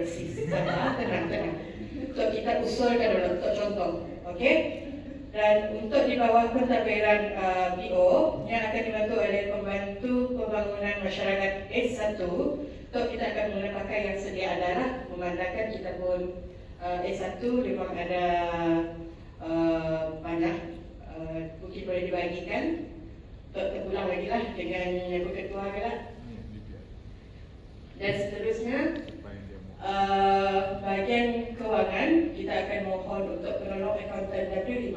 overseas. Tenang. Untuk kita usulkan dulu untuk contoh, okey? Dan untuk di bawah pentadbiran PO yang akan dibantu oleh Pembantu Pembangunan Masyarakat S1, untuk kita akan menggunakan pakai yang sedia ada lah, memandangkan kita pun S1 memang ada banyak mungkin boleh dibagikan untuk terulang lagi lah dengan yang ketua ke lah. Dan seterusnya bahagian kewangan kita akan mohon untuk penolong akauntan W5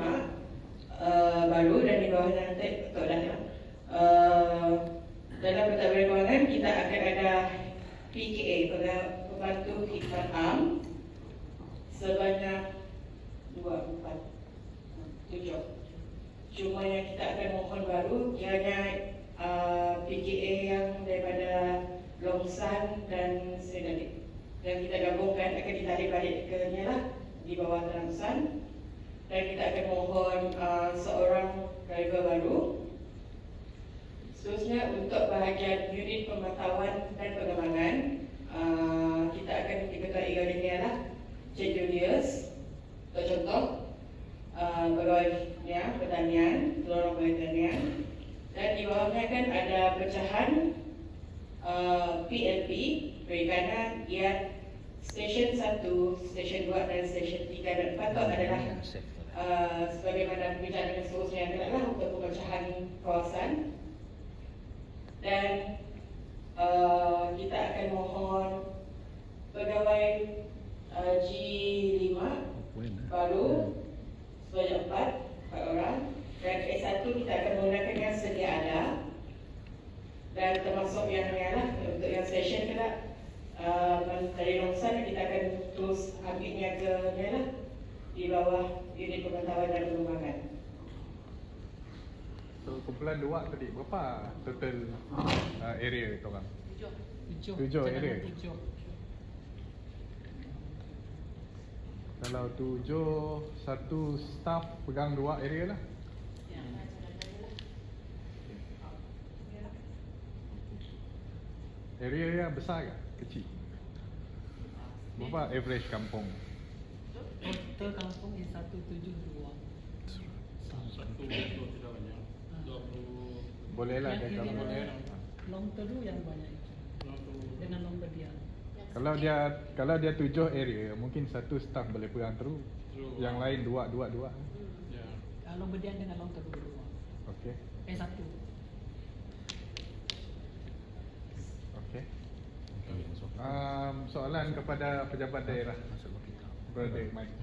baru, dan di bawah nanti untuk dalam pentadbiran kewangan kita akan ada PKA, Pembantu Khidmat Am, sebanyak 2, 4, 7. Cuma yang kita akan mohon baru kiranya PKA yang daripada Longsan dan Sedalik, dan kita gabungkan akan ditarik balik ke Nyalah di bawah Longsan, dan kita akan mohon seorang driver baru. Seterusnya untuk bahagian unit pemantauan dan pengembangan kita akan diketuai oleh Nyalah Cik Julius untuk contoh pegawainya pertanian, lorong pertanian, dan di bawahnya kan ada pecahan PLP, perikanan, IAT, Stesen 1, Stesen 2 dan Stesen 3 dan 4 itu adalah sebagaimana pembicaraan yang seterusnya adalah untuk pemecahan kawasan. Dan kita akan mohon pegawai G5 baru sebanyak 4 orang, dan S1 kita akan menggunakan yang sedia ada, dan termasuk yang lah untuk yang session kita dari Longsan kita akan terus ambilnya ke lah di bawah unit pemantauan dan pengembangan. So kumpulan 2 tadi berapa total area itu orang? 7 area. Kalau 7, satu staff pegang 2 area lah. Area yang besar ke? Kecil? Berapa average kampung? Total kampung is 172. Satu tidak banyak. 20. Boleh lah dia kampung. Long Teru yang banyak itu. Dengan Long Bedian. Kalau dia 7 area, mungkin satu staff boleh pegang terus. Yang lain 2. Ya. Long Bedian dengan Long Teru berdua. Okey. Satu. Okey. Soalan kepada pejabat daerah. Brother Mike.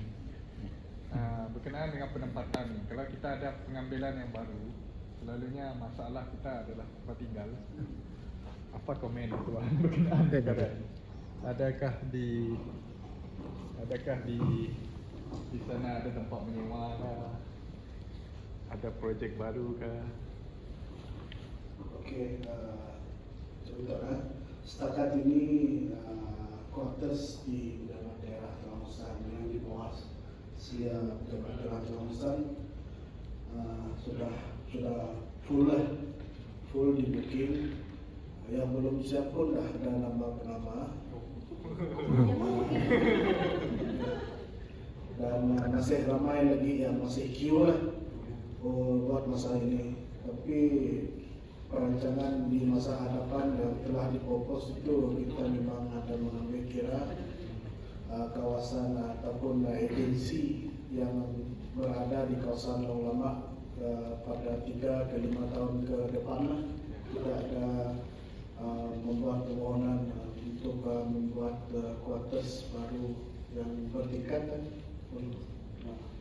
Berkenaan dengan penempatan, kalau kita ada pengambilan yang baru, selalunya masalah kita adalah tempat tinggal. Apa komen tuan berkenaan perkara ini? Adakah di sana ada tempat menyewa kah? Ada projek baru kah? Okey, sebenarnya setakat ini quarters di dalam daerah Longsan yang di bawah Sia daerah Longsan sudah full di booking. Yang belum siap pun dah ada nama-nama. Dan masih ramai lagi yang masih queue lah buat masa ini. Tapi perancangan di masa hadapan yang telah dipropos itu kita memang ada mengambil kira kawasan ataupun agensi yang berada di kawasan Long Lama pada 3 ke 5 tahun ke depan lah. Kita ada membuat permohonan untuk membuat quarters baru yang bertingkat kan,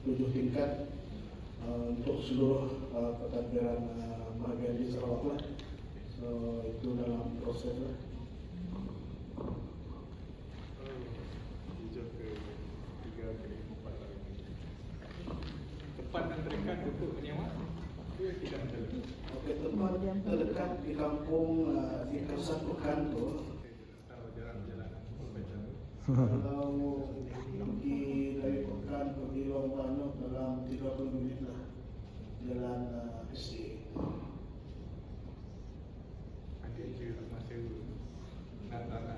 7 tingkat untuk seluruh pentadbiran bahagian di Sarawak lah. So itu dalam proses lah. Tempat yang terdekat untuk menyewa tidak ada. Okey, tempat terdekat di kampung di kawasan Pekan tu. Kalau jalan-jalan Kalau pergi dari Pekan pergi Long Banuk dalam 30 minit lah jalan SDA. ada je masa nak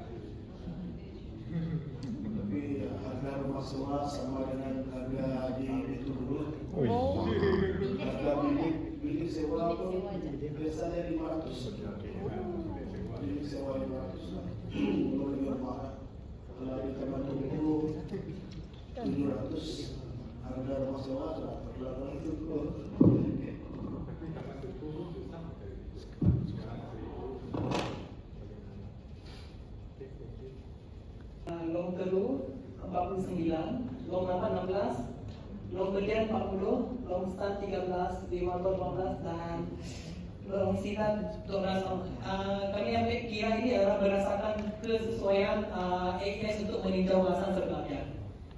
Jadi sewa 500 lah. Belum lagi rumah. Kalau di Taman Tunggu 700, harga rumah sewa sudah terlalu itu. Long Teru 49, Long Lama 16, Long Bedian 40, Long Stan 13, Limator 15 dan Long Silat 12. Kami ambil kira ini adalah berdasarkan kesesuaian AKS untuk meninjau kawasan sebenarnya.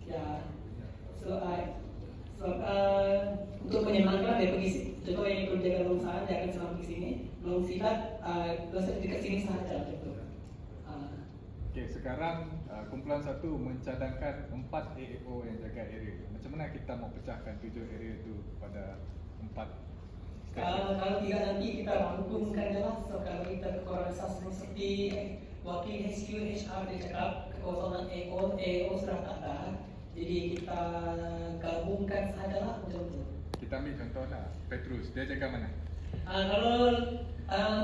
Ya, untuk menyenangkan dia pergi. Contoh yang ikut jaga Long Stan, dia akan selalu pergi sini. Long Silat dekat sini sahaja. Contoh. Okey, sekarang kumpulan 1 mencadangkan 4 AFO yang jaga area. Macam mana kita mau pecahkan 7 area itu pada 4 stesen? Kalau tidak nanti kita rangkumkan je lah. So kalau kita kekurangan seperti wakil HQ HR dia cakap kekosongan AO sudah tak ada. Jadi kita gabungkan sahajalah macam tu. Kita ambil contoh lah, Petrus, dia jaga mana? Kalau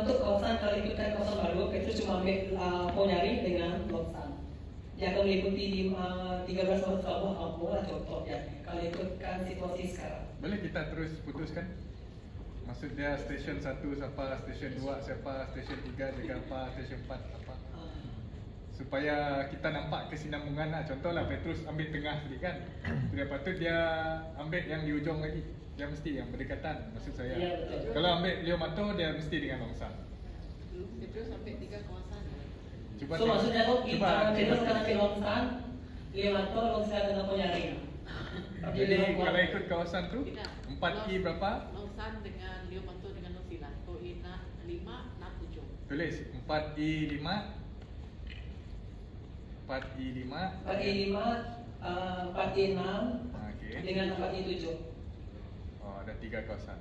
untuk kawasan, kalau ikutkan kawasan baru, Petrus cuma ambil Ponyari dengan Longsan. Dia akan meliputi 13 kabupaten kampung lah contohnya. Kalau ikutkan situasi sekarang. Boleh kita terus putuskan? Maksud dia stesen 1 siapa, stesen 2 siapa, stesen 3 jaga apa, stesen 4 apa. Supaya kita nampak kesinambungan lah. Contohlah Petrus ambil tengah sedikit kan. Lepas tu dia ambil yang di ujung lagi. Dia mesti yang berdekatan, maksud saya. Ya, betul. Kalau ambil Leo Mato, dia mesti dengan Longsan. Petrus sampai 3 kawasan. Cuba So maksudnya tu cuba Petrus akan ambil Longsan, Limato, Longsan dan Ponyari. Jadi kalau ikut kawasan tu, Tidak. 4I berapa? Longsan dengan Leo Manto dengan Nosilan. Toi nak 5, nak 7. Tulis 4I 5 4I 5 4I5, 4I6 Okey. dengan 4I7. Oh, ada 3 kawasan.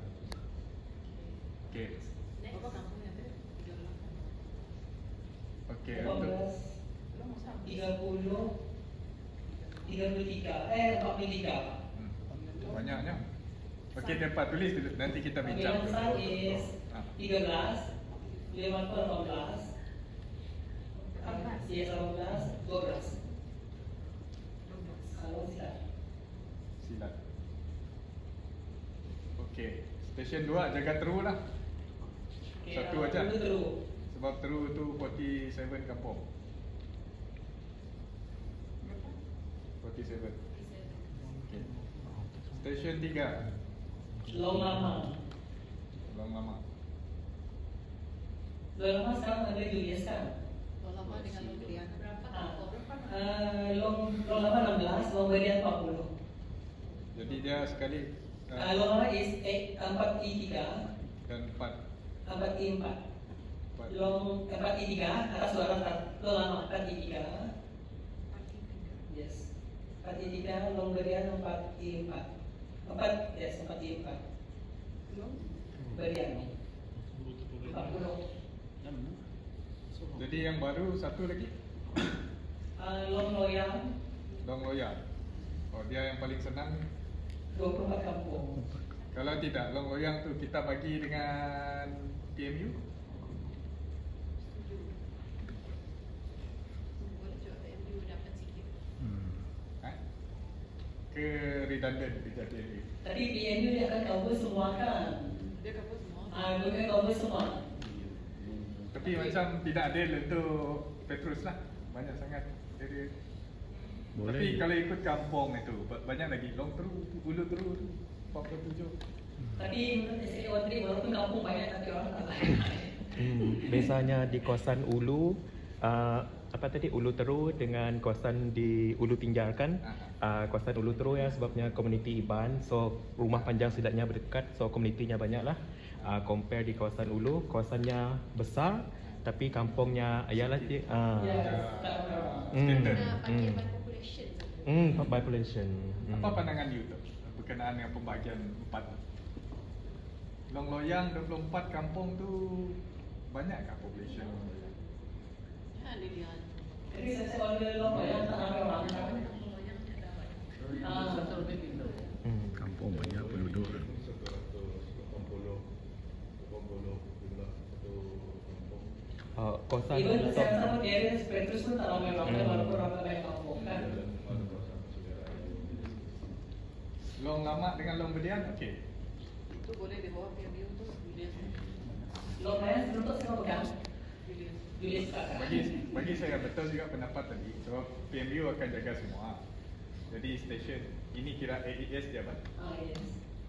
Okey. Berapa kampung yang ada? 13. Okey, untuk 15, 30, 33, 43. banyaknya. Okey, dapat tulis dulu. Nanti kita bincang. Longsan is Ah. 13, Limato 18, Yes 18, 12. Kalau silat. Silat. Okey, stesen 2 jaga Teru lah. Okay, Satu aja. Dulu terus. Sebab Teru tu 47 kampung. 47. Okey. Stesen 3 Long Lama. Long Lama. Long Lama sekarang ada Julius kan? Lama dengan Longrian. Berapa kampung? Long Lama 16, Long Berian 40. Jadi dia sekali Long Lama is 4I3, dan 4 4I4. Long 4I3, atas suara Long Lama 4I3. Yes. 4I3, Long Berian 4I4. 4I4. Berian 40. Jadi yang baru satu lagi Long Loyang Long Loyang. Oh, dia yang paling senang. 24 kampung. Kalau tidak Long Loyang tu kita bagi dengan PMU. Boleh juga PMU dapat sikit. Ha? Ke redundant kejadian ni. Tadi PMU dia akan cover semua kan? Dia cover semua. Dia cover semua. Tapi macam tidak adil untuk Petrus lah. Banyak sangat area. Boleh. Tapi kalau ikut kampung itu banyak lagi. Long Teru, Ulu Teru tu 47. Tadi menurut SA1 walaupun kampung banyak tapi orang tak lain. Biasanya di kawasan Ulu apa tadi Ulu Teru dengan kawasan di Ulu Tinggal kan. Kawasan Ulu Teru ya sebabnya komuniti Iban, so rumah panjang silatnya berdekat, so komunitinya banyak lah. Compare di kawasan Ulu, kawasannya besar tapi kampungnya ayalah Ya, tak ada. Standard. Pakai by population. By population. Apa pandangan you tu berkenaan dengan pembagian 4? Long Loyang 24 kampung tu banyakkah population Long Loyang? Ya, Lilian. Jadi saya order Long Loyang tak ramai orang. Kampung banyak penduduk. kawasan Even untuk saya sama area Petrus pun tak ramai ramai walaupun ramai kampung kan. Long lama dengan long berdiam, okey. Itu boleh di bawah PMU tu Julius. Long saya sebelum saya pegang Julius. Julius kakak. Bagi saya betul juga pendapat tadi. Sebab PMU akan jaga semua. Jadi stesen ini kira AES dia Abang. Yes.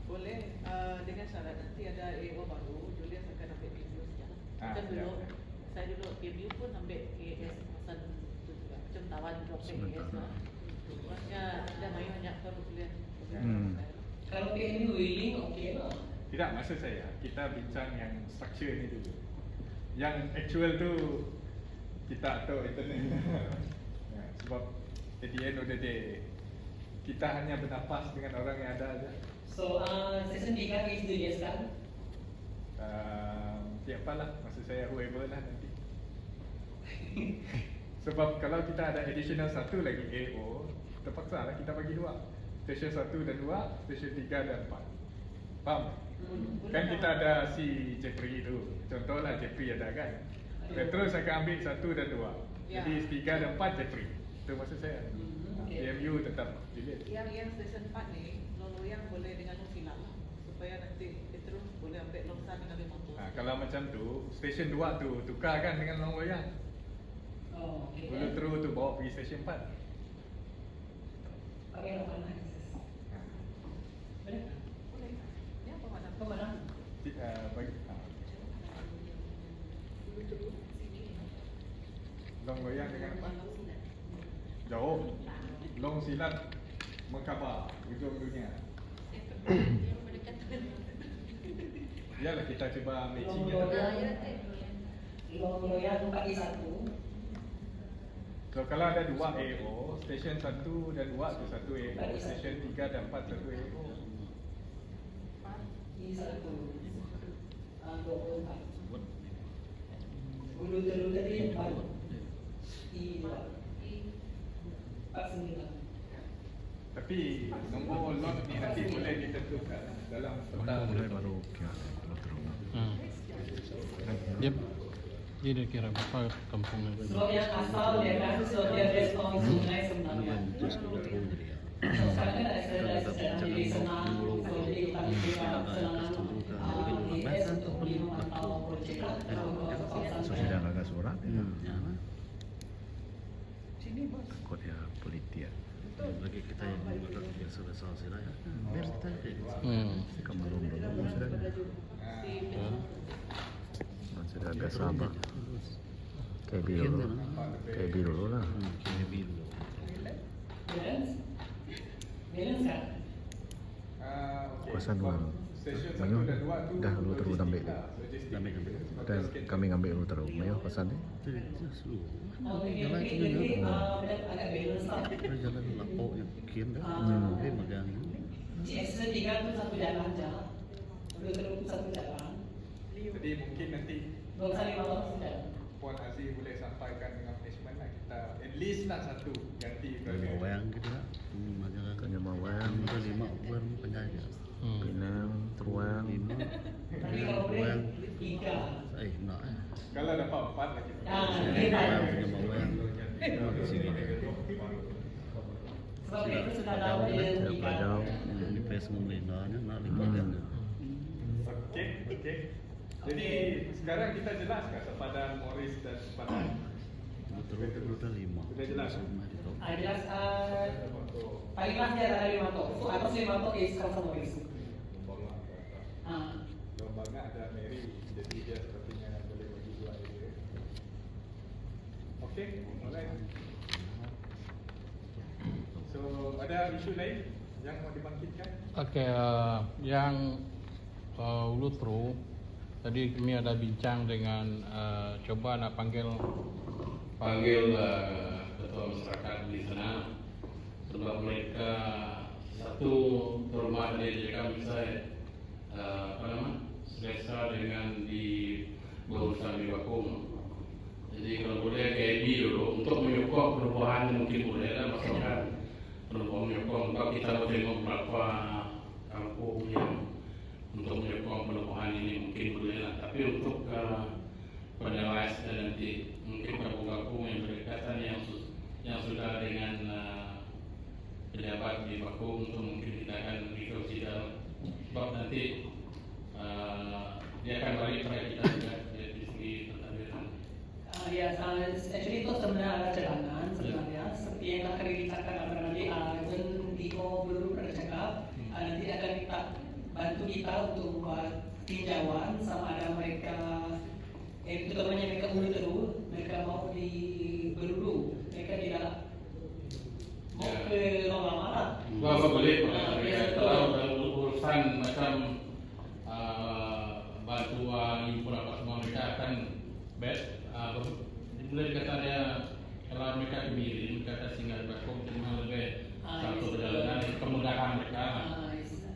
Boleh dengan syarat nanti ada AO baru, Julius akan ambil PMU sekarang. Macam ya. dulu, saya dulu PMU pun ambil AS kawasan tu juga. Macam tawan juga AS lah. Maksudnya ada banyak perluan. Kalau PMU willing, okey lah. Tidak, maksud saya kita bincang yang structure ni dulu. Yang actual tu kita tahu internet. Sebab at the end of the day kita hanya bernafas dengan orang yang ada aja. So, session 3 is Julius kan? Siapalah, maksud saya whoever lah nanti. Sebab kalau kita ada additional satu lagi AO, terpaksa lah kita bagi dua. Station 1 dan 2, station 3 dan 4. Faham? Kan kita ada si Jeffrey tu. Contohlah Jeffrey ada kan. Petrus akan ambil 1 dan 2. Ya. Jadi 3 dan 4 Jeffrey. Itu maksud saya. Okay. PMU tetap dilihat. Yang stesen 4 ni, loyang boleh dengan Nusila lah. Supaya nanti Petrus boleh ambil Longsan dengan Limantos. Kalau macam tu, station 2 tu tukar kan dengan Long Loyang. Oh, okey. Ulu Teru tu bawa pergi station 4. Pakai apa nak? Boleh? Boleh. Ni apa mana? Apa mana? Bagi Long Loyang dengan apa? Jauh. Long Silat Mekabah, ujung dunia. Biarlah kita cuba matching Long dia. Long Loyang bagi 1. So kalau ada 2 AO, station 1 dan 2 tu 1 AO, station 3 dan 4 1 AO. Ini 1. 24. Ulu Teru tadi 4. Ini 2. 49. Tapi nombor lot ni nanti boleh ditentukan dalam peta. baru Dia dah kira berapa kampung yang Sebab yang asal dia kan, sebab dia respon sungai sebenarnya. So sekarang kan ada jadi senang, so jadi kita senang AS untuk boleh memantau projek lah. sudah agak surat takut ya politik bagi kita yang membuat biasa selesai lah ya biar kita kita belum sudah agak sabar kayak biru lah Balance kan? Kawasan luar Mayu dah lu terus ambil dan kami ambil lu terus Mayu kawasan ni Agak balance lah. jalan lapok yang kian magang GS 3 tu satu jalan je. Ulu Teru tu satu jalan. Jadi mungkin nanti Longsan 5 satu jalan. Puan Aziz boleh sampaikan dengan management lah kita at least lah satu ganti Mawang gitu lah Kanya Mawang 5 bulan penjaga Pinang, Teruang Tapi kalau boleh 3. nak kalau dapat 4 lagi. Kanya Mawang Sebab itu sudah tahu dia 3. Di pes memelindahnya nak 5 kan Okey. Jadi sekarang kita jelaskan sepadan Morris dan sepadan Betul 5 sudah jelas. Jelas paling last dia ada 5 tok. So atas 5 tok is kawasan Morris. Lombangnya ada Mary, jadi dia sepertinya boleh bagi 2 area. Okey, alright. So ada isu lain yang mau dibangkitkan? Okey, yang Ulu Teru tadi kami ada bincang dengan coba nak panggil ketua masyarakat di sana sebab mereka satu rumah dia juga bisa selesa dengan di berurusan di Bakung. Jadi kalau boleh KB dulu untuk menyokong perubahan mungkin boleh lah masyarakat menyokong kalau kita tengok beberapa kampung yang untuk menyokong perubahan ini mungkin boleh lah. Tapi untuk finalize dan nanti mungkin kampung-kampung yang berdekatan yang sudah dengan pejabat di Bakung untuk mungkin kita akan reconsider sebab nanti dia akan balik pada kita juga dari segi pentadbiran. Ya, actually itu sebenarnya ada cadangan sebenarnya seperti yang akan dibicarakan nanti Tiko belum pernah cakap nanti akan kita bantu kita untuk buat tinjauan sama ada mereka terutamanya mereka Ulu Teru, mereka mau di Belulu, mereka tidak mau ke Lorong Marat. Wah, boleh kalau urusan macam bantuan impor apa semua mereka akan boleh dikata dia kalau mereka kemiri, mereka akan singgah di Bakung cuma lebih satu perjalanan kemudahan mereka.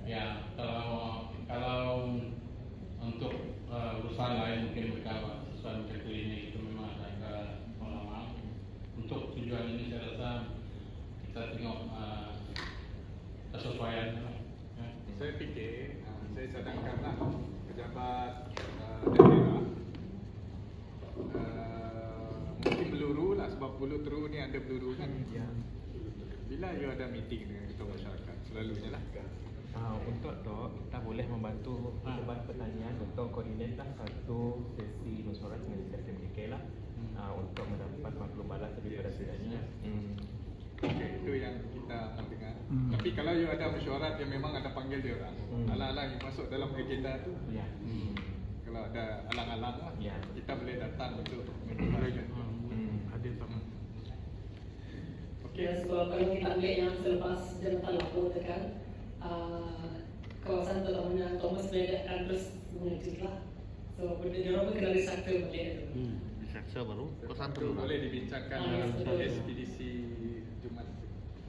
Ya, kalau untuk urusan lain mungkin mereka sesuai macam ini itu memang agak lama. Untuk tujuan ini saya rasa kita tengok kesesuaian. Ya. Saya fikir saya cadangkanlah pejabat daerah mungkin Beluru lah sebab Ulu Teru ni ada Beluru kan. Bila you ada meeting dengan ketua masyarakat selalunya lah. Untuk tu kita boleh membantu Pejabat Pertanian untuk koordinat lah satu sesi mesyuarat dengan SMDK lah untuk mendapat maklum balas daripada sebenarnya. Okay, itu yang kita nak dengar. Tapi kalau you ada mesyuarat yang memang ada panggil dia orang, alang-alang you masuk dalam agenda tu. Kalau ada alang-alang lah, kita boleh datang untuk mendengarkan. Hadir sama. Ya, sebab kalau kita ambil yang selepas jabatan lapor kan, kawasan terutamanya Thomas Bay akan terus mengecil lah. So, dia orang kena restructure balik itu. Restructure baru kosan Itu boleh dibincangkan dalam ekspedisi Jumat.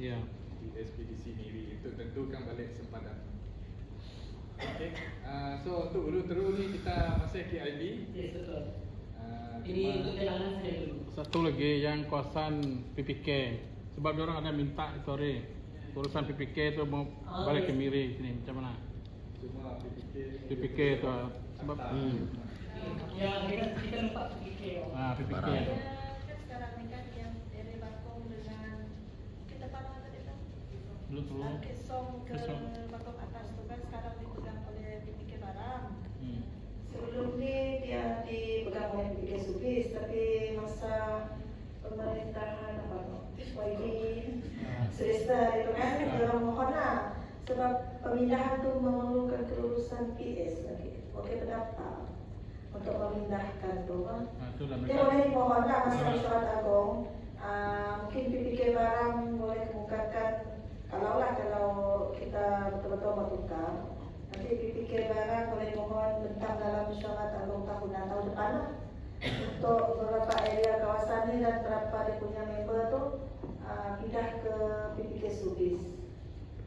Ya. Di ekspedisi Miri itu tentukan balik sempadan. Okay. So untuk Ulu Teru ni kita masih KIB. Yes, betul. Ini untuk jalan saja dulu. Satu lagi yang kawasan PPK. Sebab dia orang ada minta sorry urusan PPK tu mau balik ke Miri sini macam mana? Cuma PPK tu sebab Ya, kita lupa PPK. PPK. Kan sekarang ni kan yang dari Bakung dengan kita pada tadi tu. Belum Kesong ke Bakung atas tu kan sekarang dipegang oleh PPK Barang. Sebelum ni dia dipegang oleh PPK Subis, tapi masa pemerintahan YB Selesa itu kan dia orang mohon lah sebab pemindahan tu memerlukan kelulusan PS lagi, okey pendaftar untuk memindahkan tu kan. Dia boleh dimohon lah masa mesyuarat agung. Mungkin PPK Barang boleh kemukakan kalau kita betul-betul bertukar, nanti PPK Barang boleh mohon tentang dalam mesyuarat agung tahun depan lah untuk beberapa area kawasan ni dan berapa dia punya member tu pindah ke PPK Subis.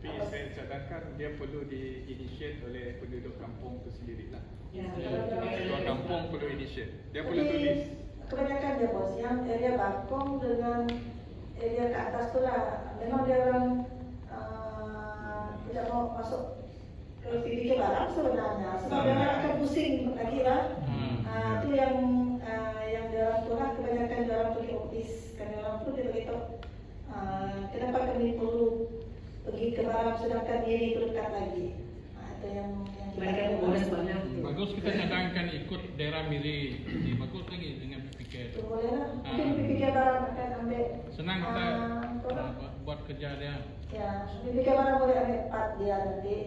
Tapi saya cadangkan dia perlu di-initiate oleh penduduk kampung tu sendirilah. Ketua kampung perlu initiate. Dia perlu tulis. Kebanyakan dia bos, yang area Bakung dengan area ke atas tu lah memang dia orang tidak mau masuk ke PPK Barang sebenarnya sebab dia orang akan pusing lagi lah. Itu yang dia orang tu lah kebanyakan dia orang pergi ofis kan dia orang tu dia beritahu kenapa kami perlu pergi ke Barang sedangkan ini itu dekat lagi. Itu yang mereka boleh banyak. Bagus kita cadangkan ikut daerah Miri. Bagus lagi dengan PPK tu. Boleh lah. Mungkin PPK Barang akan ambil. Senang kita buat kerja dia. Ya, PPK Barang boleh ambil part dia nanti.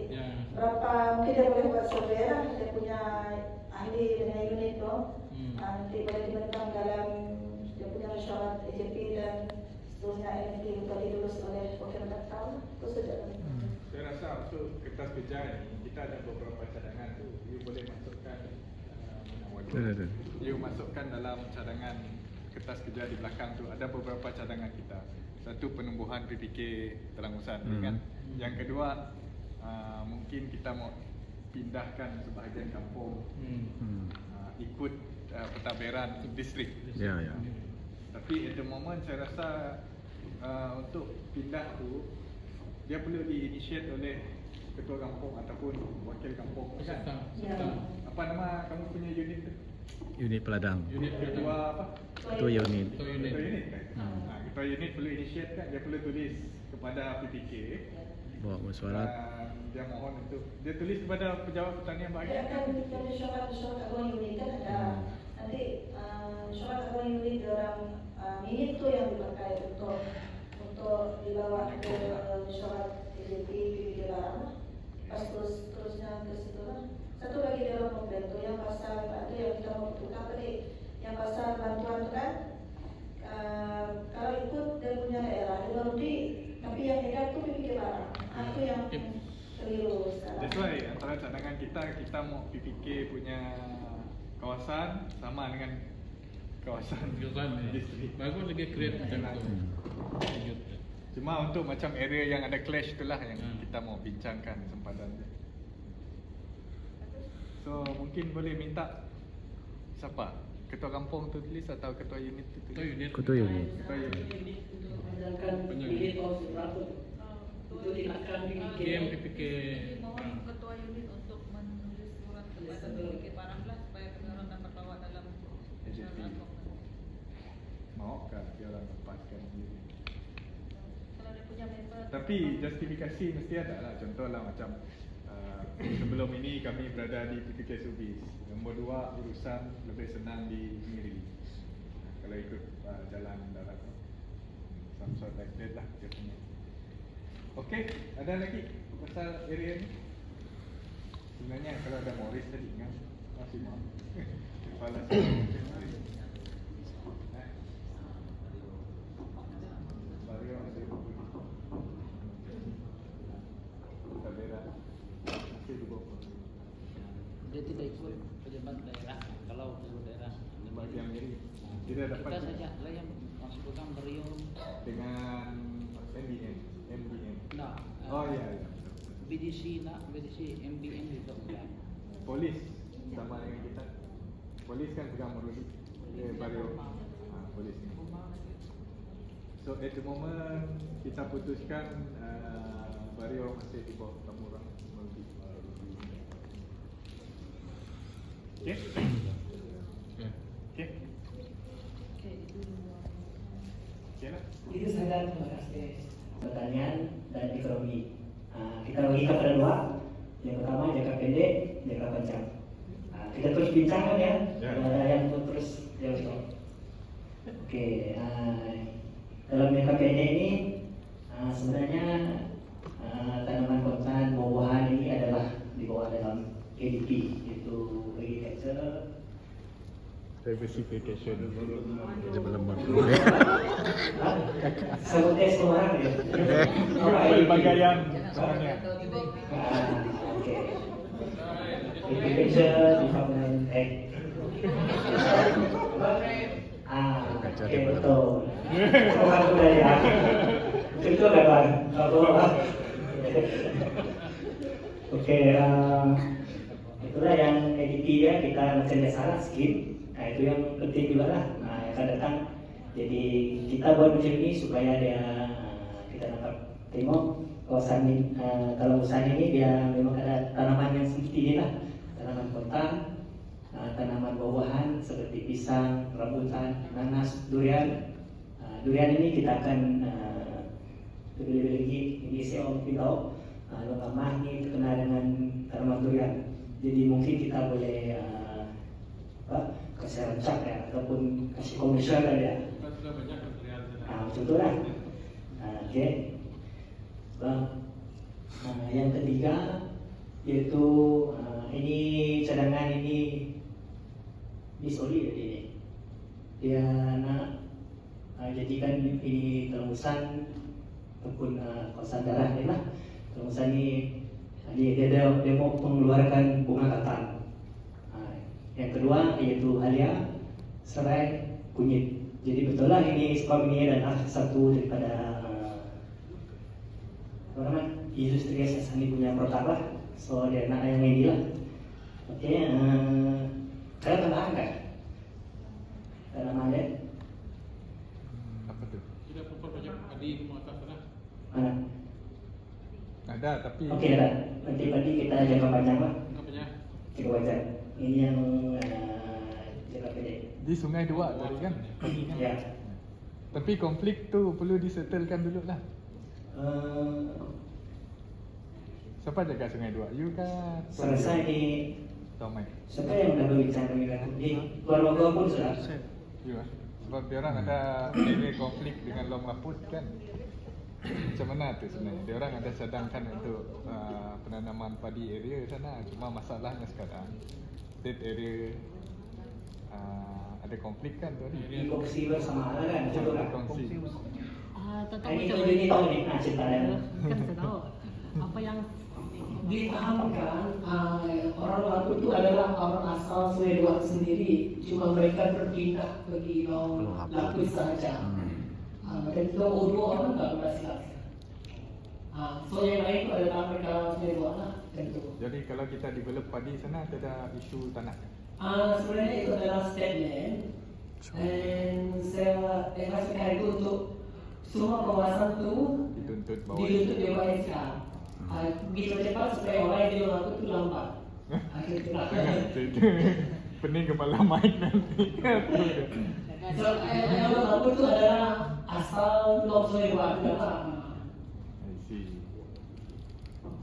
Berapa mungkin dia boleh buat survei lah. Dia punya ahli dengan unit tu. Nanti boleh dibentang dalam dia punya mesyuarat AJP dan seterusnya LMT untuk dilulus oleh wakil pendaftar. Itu saja. Saya rasa untuk kertas kerja ni kita ada beberapa cadangan tu. You boleh masukkan you masukkan dalam cadangan kertas kerja di belakang tu ada beberapa cadangan kita. Satu penumbuhan PPK Telangusan kan. Yang kedua mungkin kita mau pindahkan sebahagian kampung ikut pentadbiran distrik. Ya. Tapi at the moment saya rasa untuk pindah tu dia perlu di-initiate oleh ketua kampung ataupun wakil kampung kan? Ya. Apa nama kamu punya unit tu? Unit peladang. Unit Ketua apa? Ketua unit. Ketua unit. Ketua unit kan? Ketua unit perlu initiate kan, dia perlu tulis kepada PPK. Bawa mesyuarat. Dia mohon untuk dia tulis kepada pejabat pertanian Dia bahagian. akan mesyuarat ketua unit kan ada nanti syuarat ketua unit orang minit tu yang dipakai untuk dibawa ke syuarat PPK larang. Pas terusnya ke situ lah. Satu lagi dalam membantu yang pasal itu yang kita mau buka tadi, yang pasal bantuan tu kan, kalau ikut dari punya daerah dia baru di, tapi yang edar tu PPK larang. Itu yang keliru sekarang. That's why antara cadangan kita mau PPK punya kawasan sama dengan kawasan distrik. Bagus lagi create macam tu. Cuma untuk macam area yang ada clash itulah yang kita mau bincangkan sempadan dia. So mungkin boleh minta siapa? Ketua kampung tu tulis atau ketua unit tu tulis? Ketua unit. Ketua unit. PPK. Mohon ketua unit untuk menulis surat kepada PPK Paranglah supaya pengeluaran dapat bawa dalam masyarakat. Mau kan dia orang lepaskan diri. Kalau dia punya member. Tapi justifikasi mesti ada lah. Contohlah macam sebelum ini kami berada di PPK Subis. Nombor 2 urusan lebih senang di Miri. Kalau ikut jalan darat, some sort like that lah dia punya. Okey, ada lagi pasal area ni? Sebenarnya kalau ada Morris tadi kan masih maaf. Kepala Bario ada dia tidak ikut pejabat daerah. Kalau pejabat daerah bagian Miri tidak dapat kita saja lah yang masukkan Bario dengan MBM. Nah, Oh iya. BDC MBM juga enggak. Polis sama dengan kita. Polis kan pegang Moruli. Bario. Polis ni. So at the moment kita putuskan Bario masih di bawah Tamurang Moruli. Okay? Okay? Okay lah. Itu saja, terima kasih. Pertanian dan ekonomi. Kita bagi kepada dua. Yang pertama jangka pendek, jangka panjang. Kita terus bincangkan ya. Ada yang terus jawab. Oke, dalam jangka pendek ini sebenarnya tanaman kontan buah-buahan ini adalah dibawa dalam KDP, yaitu agriculture. Diversification. Sebutnya semua orang ya. Pelbagaian sebenarnya. Oke. Agriculture Development Act. Oke betul. Bukan budaya. Itu lewat. Oke. Itulah yang ADP ya, kita macam biasa skip. Nah itu yang penting juga lah. Nah yang akan datang. Jadi kita buat macam ini supaya dia kita dapat tengok kawasan ini, kalau usaha ini dia memang ada tanaman yang seperti ini lah, tanaman kontan, tanaman buah-buahan seperti pisang, rambutan, nanas, durian. Durian ini kita akan lebih lagi ini saya tahu Lokamah ini terkenal dengan tanaman durian. Jadi mungkin kita boleh kasih rancak ya, ataupun kasih komersial ya. Contohlah. Oke. Yang ketiga yaitu ini cadangan ini disoli ini. Dia nak jadikan ini terobosan ataupun kawasan darah ni lah. Terobosan ni dia mau mengeluarkan bunga katan. Yang kedua yaitu halia, serai, kunyit. Jadi betul lah ini sebab ini adalah satu daripada apa namanya industri sasani punya produk lah. So dia nak yang ini lah. Oke, saya tambahan kan? Dalam hal apa tu? Tidak perlu banyak padi mengatas sana. mana? Ada tapi. Oke ada. Nanti kita jangka panjang lah. Apanya? Jangka panjang. Ini yang Jangka pendek. Di Sungai Dua tadi kan? Tadi kan? Ya. Tapi konflik tu perlu disettlekan dulu lah. Siapa jaga Sungai Dua? You kan? Selesai di Tomai. siapa yang dah berbicara dengan di luar Bogor pun sudah. You lah. Sebab dia orang ada area konflik dengan Long Laput kan? Macam mana tu sebenarnya? Dia orang ada cadangkan untuk penanaman padi area sana. Cuma masalahnya sekarang state area ada konflik kan tu Di kongsi bersama lah kan, macam tu lah. Kongsi. Tak tahu Ini macam tahu ni tahu ni cerita yang kan saya tahu apa yang Dipahamkan orang Laput itu adalah orang asal Sungai Dua sendiri, cuma mereka berpindah pergi Long Laput sahaja. Dan itu dua orang tak berhasil. So yang lain itu adalah mereka Sungai Dua lah. Tentu. Jadi kalau kita develop padi sana ada isu tanah. Sebenarnya itu adalah state land. Dan saya ekaskan itu untuk semua kawasan itu Dituntut bawah. dituntut di bawah SK. Begitu cepat supaya orang di luar itu lambat. Pening kepala Mike nanti. So, yang luar itu adalah asal Long Sungai Dua adalah. I see.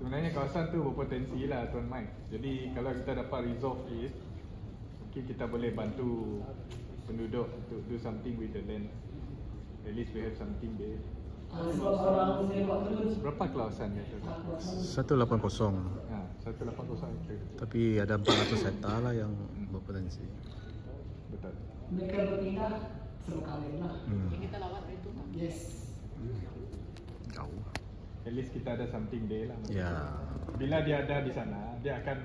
Sebenarnya kawasan tu berpotensi lah Tuan Mike. Jadi kalau kita dapat resolve it, mungkin kita boleh bantu penduduk untuk do something with the land. At least we have something there. Sebab orang Sungai Dua itu Berapa kawasan dia tu? 180. 180 hektar. Tapi ada 400 hektar lah yang berpotensi. Betul. mereka berpindah sebelum kahwin lah. Kita lawat itu tak? Yes. Jauh. At least kita ada something there lah. Ya. Bila dia ada di sana, dia akan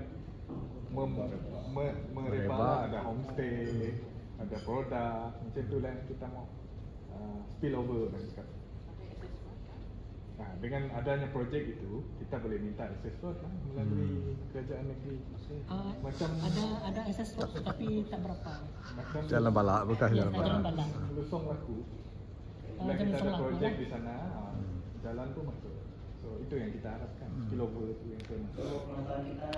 mereba, ada homestay, ada produk, macam tu lah yang kita mau spill over lah cakap. Nah, dengan adanya projek itu, kita boleh minta access road lah melalui kerajaan negeri. Macam ada access road tapi tak berapa. Macam Jalan balak bukan Ya, jalan jalan balak. balak. Lusong Laku. Bila Jalan kita Lusong ada Laku projek lah. di sana, jalan tu masuk. So itu yang kita harapkan, spill over tu yang kita masuk. Kalau penonton kita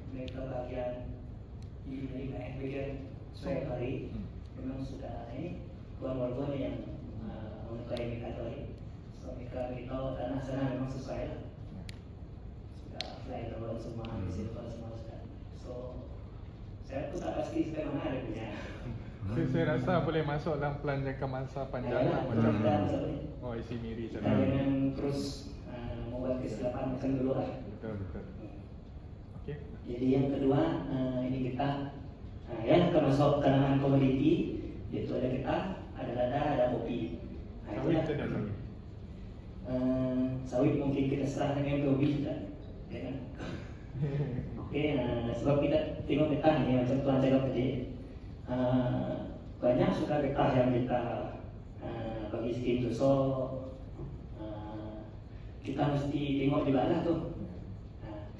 mereka bagian di bagian Sungai Kari memang sudah ini tuan warga yang mengklaim mereka tadi. So mereka beritahu tanah sana memang sesuai lah. Sudah fly road semua, silver semua sudah. So saya pun tak pasti sampai mana ada punya. Saya rasa boleh masuk dalam plan jangka masa panjang lah, macam isi Miri Kita sana. jangan terus membuat kesilapan macam dulu lah. Betul. Okey. Jadi yang kedua ini kita yang akan masuk tanaman komoditi, yaitu ada getah, ada lada, ada kopi. Sawit ada sawit. Sawit mungkin kita serahkan yang lebih sudah, ya kan? Oke, sebab kita tengok getah ini macam tuan cakap tadi, banyak sudah getah yang kita bagi skim tu, so kita mesti tengok juga lah tu.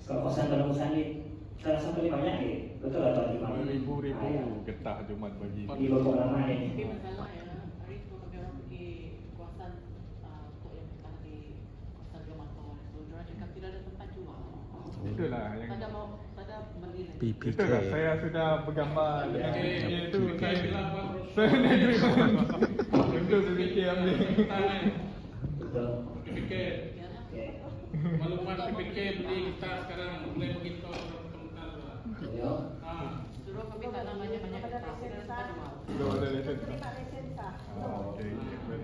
Kalau kosan kalau sandit, kita rasa paling banyak ni, betul atau di mana? Ribu-ribu getah Jumat bagi. Di Bogor lama ni. Tapi masalah ya, hari itu kami orang pergi kawasan untuk yang kita di kawasan Jomator itu, orang cakap tidak ada tempat jual. Itulah yang Pada mau pada beli lagi. PPK. Itulah saya sudah bergambar dengan dia tu. Saya untuk sedikit ambil. Betul. PPK. Maklumat PPK beli kita sekarang mulai begitu kental lah. Ya. Suruh kami tak namanya banyak kita tidak ada tempat jual. Belum ada lesen. Terima lisensa. Okey.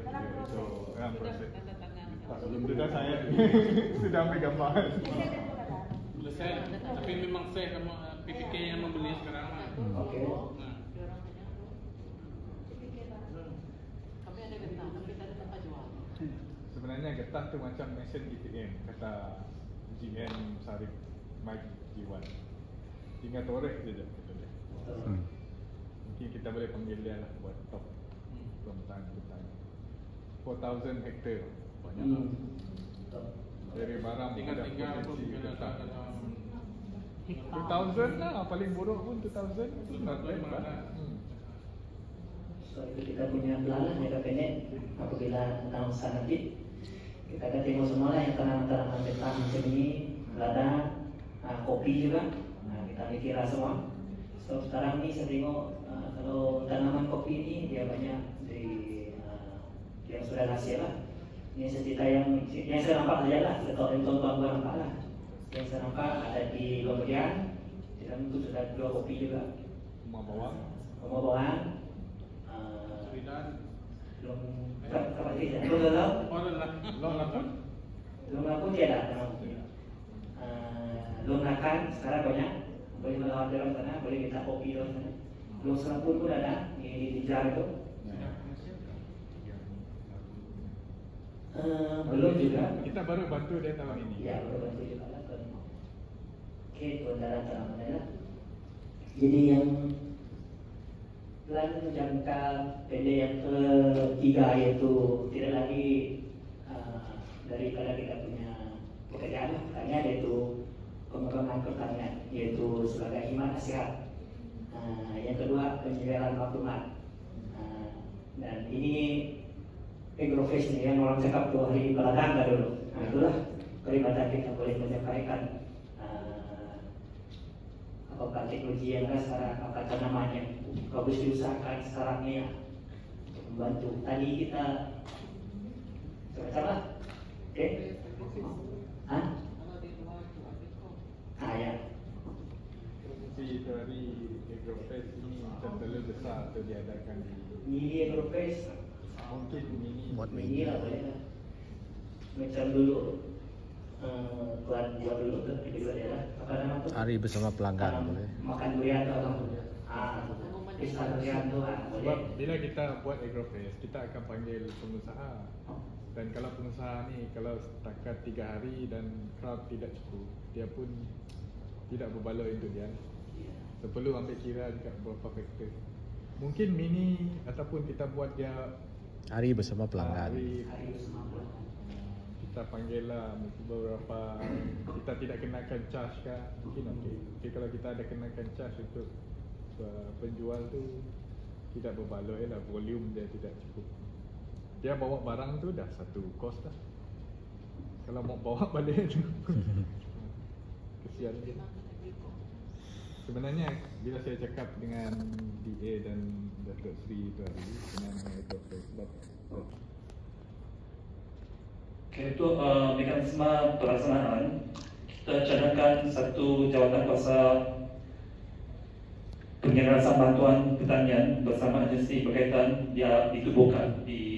Dalam proses. So, dalam Sudah proses. tanda tangan. Belum sudah saya sudah ambil gambar. Selesai. Tapi memang saya kamu PPK yang membeli sekarang lah. Oke. Nah. Kami ada getah tapi tak ada tempat jual. Sebenarnya getah tu macam mesin ATM, kata GM Sarif Mike Jiwan. Tinggal torek saja kata dia. Mungkin kita boleh panggil dia lah buat top petang. 4,000 hektar banyak. Dari barang Tinggal pun potensi kita getah. dalam 2,000 lah, paling buruk pun 2,000. Not bad lah. So itu kita punya plan jangka pendek. Apabila announcement nanti kita akan tengok semua lah yang tanaman-tanaman getah macam ini, lada, kopi juga. Kita mikir lah semua. So sekarang ni saya tengok kalau tanaman kopi ni dia banyak dari yang sudah hasil lah. Ini saya cerita yang saya nampak saja lah. Saya tahu yang tuan-tuan buat nampak lah. Yang saya nampak ada di Lombodian. Di dalam itu sudah 2 kopi juga. Rumah bawang. Rumah bawang. Seridan. Belum apa sih? Belum tahu. Oh, long lapun. Long lapun tiada. Long nakan sekarang banyak. Boleh melawat dalam sana, boleh minta kopi dalam sana. Long lapun pun ada di jar itu. Belum juga. Kita baru bantu dia tahun ini. Ya, baru bantu juga lah. Okey, tuan darah terang lah. Jadi yang plan jangka pendek yang ketiga yaitu tidak lagi daripada kita punya pekerjaan hanya yaitu pengembangan pertanian yaitu sebagai khidmat nasihat. Yang kedua penyediaan maklumat. Dan ini agroface ni yang orang cakap tu hari peladang dah dulu. Itulah peribatan kita boleh menyampaikan apakah teknologi yang ada sekarang, apakah tanamannya bagus diusahakan sekarang ni ya untuk membantu. Tadi kita coba-coba, okey? Hah? Ya. Si dari agroface ini terlalu besar atau diadakan di agroface mungkin mini lah boleh lah. Macam dulu buat dulu tu di luar daerah apa nama tu? Hari bersama pelanggan boleh. Makan durian tu apa? Pesta durian tu boleh. Sebab bila kita buat agroface, kita akan panggil pengusaha. Dan kalau pengusaha ni kalau setakat 3 hari dan crowd tidak cukup, dia pun tidak berbaloi untuk dia. So perlu ambil kira juga beberapa faktor. Mungkin mini ataupun kita buat dia hari bersama pelanggan. Hari bersama pelanggan. Kita panggil lah beberapa, kita tidak kenakan charge kah, mungkin okey. Tapi kalau kita ada kenakan charge untuk penjual tu tidak berbaloi lah, volume dia tidak cukup. Dia bawa barang tu dah satu kos dah. Kalau mau bawa balik tu kesian dia. Sebenarnya bila saya cakap dengan DA dan Datuk Sri itu hari dengan agroface sebab Okay, untuk mekanisme pelaksanaan, kita cadangkan satu jawatan kuasa penyelarasan bantuan pertanian bersama agensi berkaitan dia ditubuhkan di